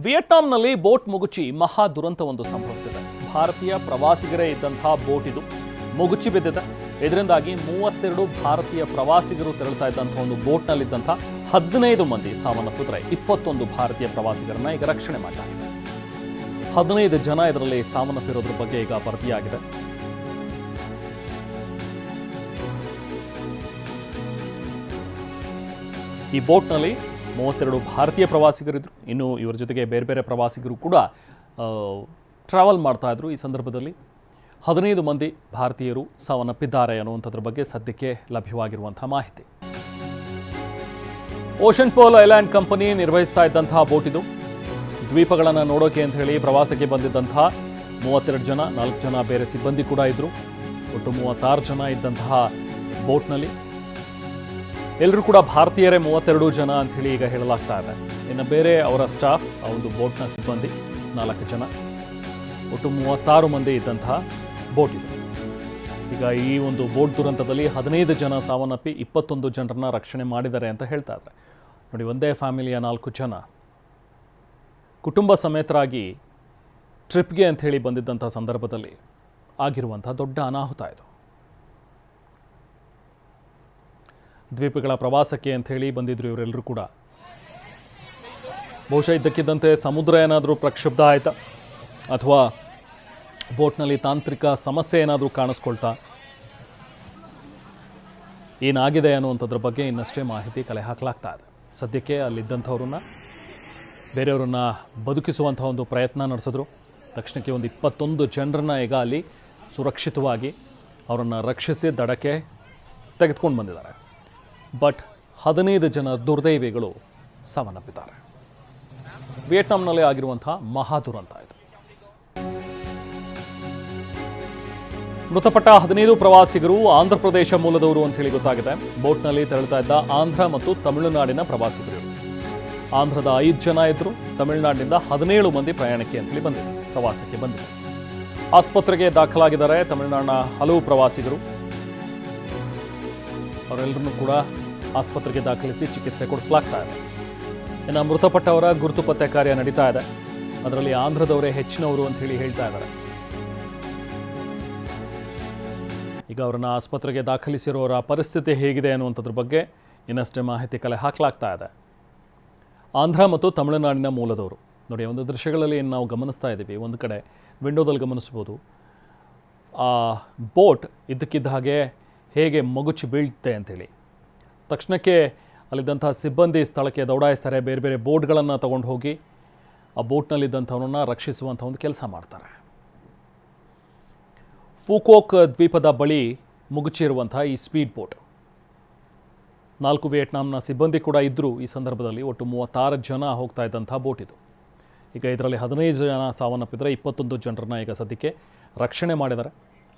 ವಿಯೆಟ್ನಾಂನಲ್ಲಿ boat ಮುಗುಚಿ ಮಹಾ ದುರಂತವೊಂದು ಸಂಭವಿಸಿದೆ. ಭಾರತೀಯ ಪ್ರವಾಸಿಗರೇ ಇದ್ದಂತಹ ಬೋಟ್ ಇದು ಮುಗುಚಿ ಬಿದ್ದಿದೆ. ಇದರಿಂದಾಗಿ 32 ಭಾರತೀಯ ಪ್ರವಾಸಿಗರು ತೆರಳುತ್ತಾ ಇದ್ದಂತಹ ಒಂದು ಬೋಟ್ನಲ್ಲಿದ್ದಂತಹ 15 ಮಂದಿ ಸಾವನ್ನಪ್ಪಿದ್ರೆ 21 ಭಾರತೀಯ ಪ್ರವಾಸಿಗರನ್ನ ಈಗ ರಕ್ಷಣೆ ಮಾಡಲಾಗಿದೆ. 15 ಜನ ಇದರಲ್ಲಿ ಸಾವನ್ನಪ್ಪಿರೋದ್ರ ಬಗ್ಗೆ ಈಗ ವರದಿಯಾಗಿದೆ. ಈ ಬೋಟ್ನಲ್ಲಿ 32 ಭಾರತೀಯ ಪ್ರವಾಸಿಗರಿದ್ದರು. ಇನ್ನು ಇವರ ಜೊತೆಗೆ ಬೇರೆ ಬೇರೆ ಪ್ರವಾಸಿಗರು ಕೂಡ ಟ್ರಾವೆಲ್ ಮಾಡ್ತಾ ಇದ್ರು. ಈ ಸಂದರ್ಭದಲ್ಲಿ 15 ಮಂದಿ ಭಾರತೀಯರು ಸಾವನ್ನಪ್ಪಿದ್ದಾರೆ ಅನ್ನುವಂಥದ್ರ ಬಗ್ಗೆ ಸದ್ಯಕ್ಕೆ ಲಭ್ಯವಾಗಿರುವಂತಹ ಮಾಹಿತಿ. ಓಷನ್ ಪೋಲ್ ಐಲ್ಯಾಂಡ್ ಕಂಪನಿ ನಿರ್ವಹಿಸ್ತಾ ಇದ್ದಂತಹ ಬೋಟ್ ಇದು. ದ್ವೀಪಗಳನ್ನು ನೋಡೋಕೆ ಅಂತ ಹೇಳಿ ಪ್ರವಾಸಕ್ಕೆ ಬಂದಿದ್ದಂತಹ 32 ಜನ, 4 ಜನ ಬೇರೆ ಸಿಬ್ಬಂದಿ ಕೂಡ ಇದ್ರು. ಒಟ್ಟು 36 ಜನ ಇದ್ದಂತಹ ಬೋಟ್ನಲ್ಲಿ ಎಲ್ಲರೂ ಕೂಡ ಭಾರತೀಯರೇ 32 ಜನ ಅಂತ ಹೇಳಿ ಈಗ ಹೇಳಲಾಗ್ತಾ ಇದೆ. ಇನ್ನು ಬೇರೆ ಅವರ ಸ್ಟಾಫ್, ಆ ಒಂದು ಬೋಟ್ನ ಸಿಬ್ಬಂದಿ 4 ಜನ, ಒಟ್ಟು 36 ಮಂದಿ ಇದ್ದಂತಹ ಬೋಟ್ ಇದೆ. ಈಗ ಈ ಒಂದು ಬೋಟ್ ದುರಂತದಲ್ಲಿ 15 ಜನ ಸಾವನ್ನಪ್ಪಿ 21 ಜನರನ್ನ ರಕ್ಷಣೆ ಮಾಡಿದ್ದಾರೆ ಅಂತ ಹೇಳ್ತಾ ಇದ್ದಾರೆ. ನೋಡಿ, ಒಂದೇ ಫ್ಯಾಮಿಲಿಯ 4 ಜನ ಕುಟುಂಬ ಸಮೇತರಾಗಿ ಟ್ರಿಪ್ಗೆ ಅಂತ ಹೇಳಿ ಬಂದಿದ್ದಂಥ ಸಂದರ್ಭದಲ್ಲಿ ಆಗಿರುವಂಥ ದೊಡ್ಡ ಅನಾಹುತ ಇದು. ದ್ವೀಪಗಳ ಪ್ರವಾಸಕ್ಕೆ ಅಂತ ಹೇಳಿ ಬಂದಿದ್ರು ಇವರೆಲ್ಲರೂ ಕೂಡ. ಬಹುಶಃ ಇದ್ದಕ್ಕಿದ್ದಂತೆ ಸಮುದ್ರ ಏನಾದರೂ ಪ್ರಕ್ಷುಬ್ಧ ಆಯಿತಾ ಅಥವಾ ಬೋಟ್ನಲ್ಲಿ ತಾಂತ್ರಿಕ ಸಮಸ್ಯೆ ಏನಾದರೂ ಕಾಣಿಸ್ಕೊಳ್ತಾ ಏನಾಗಿದೆ ಅನ್ನುವಂಥದ್ರ ಬಗ್ಗೆ ಇನ್ನಷ್ಟೇ ಮಾಹಿತಿ ಕಲೆ ಹಾಕಲಾಗ್ತಾ ಇದೆ. ಸದ್ಯಕ್ಕೆ ಅಲ್ಲಿದ್ದಂಥವ್ರನ್ನ ಬೇರೆಯವ್ರನ್ನ ಬದುಕಿಸುವಂಥ ಒಂದು ಪ್ರಯತ್ನ ನಡೆಸಿದ್ರು. ತಕ್ಷಣಕ್ಕೆ ಒಂದು 21 ಜನರನ್ನ ಈಗ ಅಲ್ಲಿ ಸುರಕ್ಷಿತವಾಗಿ ಅವರನ್ನು ರಕ್ಷಿಸಿ ದಡಕ್ಕೆ ತೆಗೆದುಕೊಂಡು ಬಂದಿದ್ದಾರೆ. ಬಟ್ 15 ಜನ ದುರ್ದೈವಿಗಳು ಸಾವನ್ನಪ್ಪಿದ್ದಾರೆ. ವಿಯೆಟ್ನಾಂನಲ್ಲಿ ಆಗಿರುವಂತಹ ಮಹಾ ದುರಂತ ಇದು. ಮೃತಪಟ್ಟ 15 ಪ್ರವಾಸಿಗರು ಆಂಧ್ರ ಪ್ರದೇಶ ಮೂಲದವರು ಅಂತ ಹೇಳಿ ಗೊತ್ತಾಗಿದೆ. ಬೋಟ್ನಲ್ಲಿ ತೆರಳುತ್ತಾ ಇದ್ದ ಆಂಧ್ರ ಮತ್ತು ತಮಿಳುನಾಡಿನ ಪ್ರವಾಸಿಗರು. ಆಂಧ್ರದ 5 ಜನ ಇದ್ರು, ತಮಿಳುನಾಡಿನಿಂದ 17 ಮಂದಿ ಪ್ರಯಾಣಕ್ಕೆ ಅಂತೇಳಿ ಬಂದಿದ್ರು, ಪ್ರವಾಸಕ್ಕೆ ಬಂದಿದ್ರು. ಆಸ್ಪತ್ರೆಗೆ ದಾಖಲಾಗಿದ್ದಾರೆ ತಮಿಳುನಾಡಿನ ಹಲವು ಪ್ರವಾಸಿಗರು. ಅವರೆಲ್ಲರನ್ನೂ ಕೂಡ ಆಸ್ಪತ್ರೆಗೆ ದಾಖಲಿಸಿ ಚಿಕಿತ್ಸೆ ಕೊಡಿಸಲಾಗ್ತಾ ಇದೆ. ಇನ್ನು ಮೃತಪಟ್ಟವರ ಗುರುತು ಪತ್ತೆ ಕಾರ್ಯ ನಡೀತಾ ಇದೆ. ಅದರಲ್ಲಿ ಆಂಧ್ರದವರೇ ಹೆಚ್ಚಿನವರು ಅಂತ ಹೇಳಿ ಹೇಳ್ತಾ ಇದ್ದಾರೆ. ಈಗ ಅವರನ್ನು ಆಸ್ಪತ್ರೆಗೆ ದಾಖಲಿಸಿರೋರ ಪರಿಸ್ಥಿತಿ ಹೇಗಿದೆ ಅನ್ನುವಂಥದ್ರ ಬಗ್ಗೆ ಇನ್ನಷ್ಟೇ ಮಾಹಿತಿ ಕಲೆ ಹಾಕಲಾಗ್ತಾ ಇದೆ. ಆಂಧ್ರ ಮತ್ತು ತಮಿಳುನಾಡಿನ ಮೂಲದವರು. ನೋಡಿ, ಒಂದು ದೃಶ್ಯಗಳಲ್ಲಿ ಏನು ನಾವು ಗಮನಿಸ್ತಾ ಇದ್ದೀವಿ, ಒಂದು ಕಡೆ ವಿಂಡೋದಲ್ಲಿ ಗಮನಿಸ್ಬೋದು, ಆ ಬೋಟ್ ಇದ್ದಕ್ಕಿದ್ದ ಹಾಗೆ ಹೇಗೆ ಮಗುಚಿ ಬೀಳುತ್ತೆ ಅಂಥೇಳಿ. ತಕ್ಷಣಕ್ಕೆ ಅಲ್ಲಿದ್ದಂಥ ಸಿಬ್ಬಂದಿ ಸ್ಥಳಕ್ಕೆ ದೌಡಾಯಿಸ್ತಾರೆ. ಬೇರೆ ಬೇರೆ ಬೋಟ್ಗಳನ್ನು ತಗೊಂಡು ಹೋಗಿ ಆ ಬೋಟ್ನಲ್ಲಿದ್ದಂಥವನ್ನ ರಕ್ಷಿಸುವಂಥ ಒಂದು ಕೆಲಸ ಮಾಡ್ತಾರೆ. ಫೂಕೋಕ್ ದ್ವೀಪದ ಬಳಿ ಮುಗುಚಿರುವಂಥ ಈ ಸ್ಪೀಡ್ ಬೋಟ್, 4 ವಿಯೆಟ್ನಾಂನ ಸಿಬ್ಬಂದಿ ಕೂಡ ಇದ್ದರು ಈ ಸಂದರ್ಭದಲ್ಲಿ. ಒಟ್ಟು 36 ಜನ ಹೋಗ್ತಾ ಇದ್ದಂಥ ಬೋಟ್ ಇದು. ಈಗ ಇದರಲ್ಲಿ 15 ಜನ ಸಾವನ್ನಪ್ಪಿದರೆ 21 ಜನರನ್ನ ಈಗ ಸದ್ಯಕ್ಕೆ ರಕ್ಷಣೆ ಮಾಡಿದ್ದಾರೆ.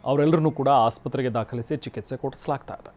ಅವರೆಲ್ಲರನ್ನೂ ಕೂಡ ಆಸ್ಪತ್ರೆಗೆ ದಾಖಲಿಸಿ ಚಿಕಿತ್ಸೆ ಕೊಡಿಸಲಾಗ್ತಾ ಇದೆ.